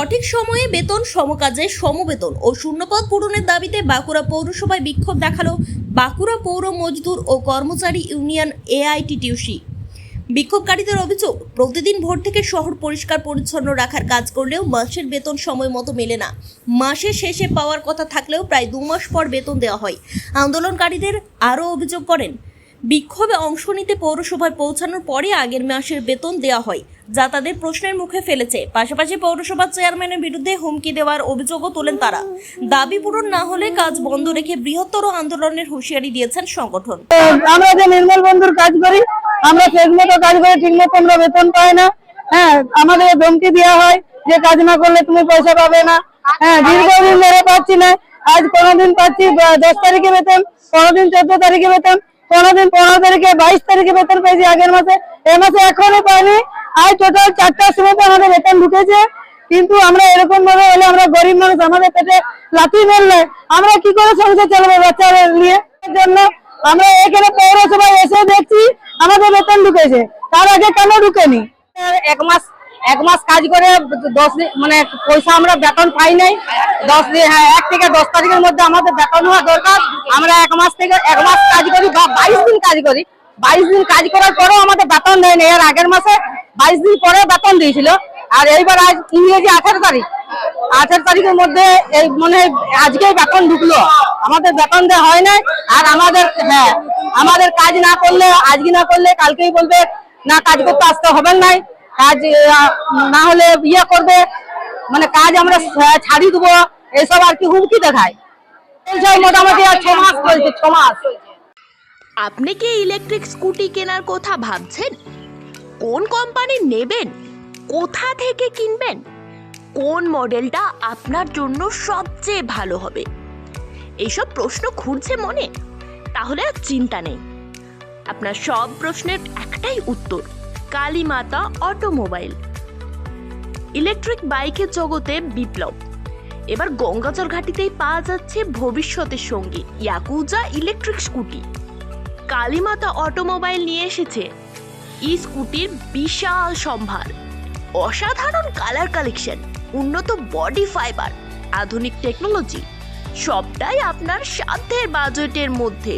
সঠিক সময়ে বেতন, সমকাজে সমবেতন ও শূন্যপদ পূরণের দাবিতে বাঁকুড়া পৌরসভায় বিক্ষোভ দেখালো বাঁকুড়া পৌর মজদুর ও কর্মচারী ইউনিয়ন এআইটিটিউসি। বিক্ষোভকারীদের অভিযোগ, প্রতিদিন ভোর থেকে শহর পরিষ্কার পরিচ্ছন্ন রাখার কাজ করলেও মাসের বেতন সময় মতো মেলে না। মাসের শেষে পাওয়ার কথা থাকলেও প্রায় 2 মাস পর বেতন দেওয়া হয়। আন্দোলনকারীদের আরও অভিযোগ করেন, বিক্ষোভে অংশ নিতে পৌরসভায় পৌঁছানোর পরে আগের মাসের বেতন দেওয়া হয়, যা তাদের প্রশ্নের মুখে ফেলেছে। পাশাপাশি পৌরসভার চেয়ারম্যানের বিরুদ্ধে হুমকি দেওয়ার অভিযোগও তোলেন তারা। দাবি পূরণ না হলে কাজ বন্ধ রেখে বৃহত্তর আন্দোলনের হুঁশিয়ারি দিয়েছেন সংগঠন। আমরা যে নির্মল বন্ধুর কাজ করি, আমরা ঠিকমতো কাজ করে ঠিকমতো আমরা বেতন পাই না। হ্যাঁ, আমাদের ধমকি দেওয়া হয় যে কাজ না করলে তুমি পয়সা পাবে না। হ্যাঁ, দীর্ঘদিন ধরে পাচ্ছি না। আজ কোনোদিন পাচ্ছি 10 তারিখে বেতন, কোনোদিন 14 তারিখে বেতন, কোনোদিন 15 তারিখে, 22 তারিখে বেতন পেয়েছি আগের মাসে। এই মাসে এখনো পাইনি। আজ টোটাল 4টার সময় আমাদের বেতন ঢুকেছে। কিন্তু আমরা এরকম ভাবে হলে, আমরা গরিব মানুষ, আমাদের পেটে লাথি মারলে আমরা কি করে সংসার চালাবো বাচ্চাদের নিয়ে? এর জন্য আমরা এখানে পৌরসভায় এসে দেখছি আমাদের বেতন ঢুকেছে, তার আগে কেন ঢুকেনি? এক মাস কাজ করে 10 দিন মানে পয়সা আমরা বেতন পাই নাই। 10 দিন, হ্যাঁ, 1 থেকে 10 তারিখের মধ্যে আমাদের বেতন হওয়া দরকার। আমরা এক মাস কাজ করি বা 22 দিন কাজ করি। 22 দিন কাজ করার পরেও আমাদের বেতন দেয়নি। এর আগের মাসে 22 দিন পরে বেতন দিয়েছিল। আর এইবার আজ ইংরেজি 18 তারিখের মধ্যে এই মানে আজকেই বেতন ঢুকলো। আমাদের বেতন দেওয়া হয় নাই। আর আমাদের কাজ না করলে, আজকে না করলে কালকেই বলবে না কাজ করতে আসতে হবে না, কাজ না হলে ইয়ে করবে, মানে কাজ আমরা ছাড়িয়ে দেবো, এইসব আর কি হুমকি দেখায়। মোটামুটি 6 মাস চলছে, 6 মাস। আপনি কি ইলেকট্রিক স্কুটি কেনার কথা ভাবছেন? কোন কোম্পানি নেবেন? কোথা থেকে কিনবেন? কোন মডেলটা আপনার জন্য সবচেয়ে ভালো হবে? এইসব প্রশ্ন ঘুরছে মনে? তাহলে আর চিন্তা নেই, আপনার সব প্রশ্নের একটাই উত্তর, কালীমাতা অটোমোবাইল। ইলেকট্রিক বাইকের জগতে বিপ্লব। এবার গঙ্গাচর ঘাটিতেই পাওয়া যাচ্ছে ভবিষ্যতের সঙ্গী yakuza electric scooty. Kalimata automobile নিয়ে এসেছে ই স্কুটির বিশাল সম্ভার, অসাধারণ কালার কালেকশন, উন্নত বডি ফাইবার, আধুনিক টেকনোলজি, সবটাই আপনার সাধ্যের বাজেটের মধ্যে।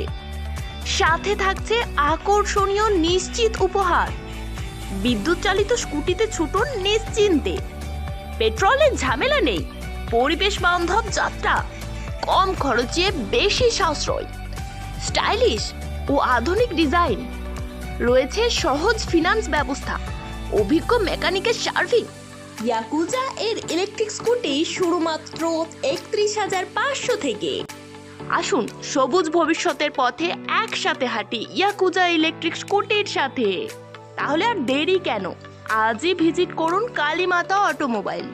সাথে থাকছে আকর্ষণীয় নিশ্চিত উপহার। বিদ্যুৎ চালিত স্কুটিতে ছুটুন নিশ্চিন্তে, পেট্রোলের ঝামেলা নেই, পরিবেশ বান্ধব যাত্রা, কম খরচে বেশি সাশ্রয়, স্টাইলিশ ও আধুনিক ডিজাইন, রয়েছে সহজ ফিনান্স ব্যবস্থা, অভিজ্ঞ মেকানিকের সার্ভিস। ইয়াকুজা এর ইলেকট্রিক স্কুটি শুধুমাত্র 31,500 থেকে। আসুন সবুজ ভবিষ্যতের পথে একসাথে হাঁটি ইয়াকুজা ইলেকট্রিক স্কুটির সাথে। তাহলে আর দেরি কেন? আজই ভিজিট করুন কালীমাতা অটোমোবাইল।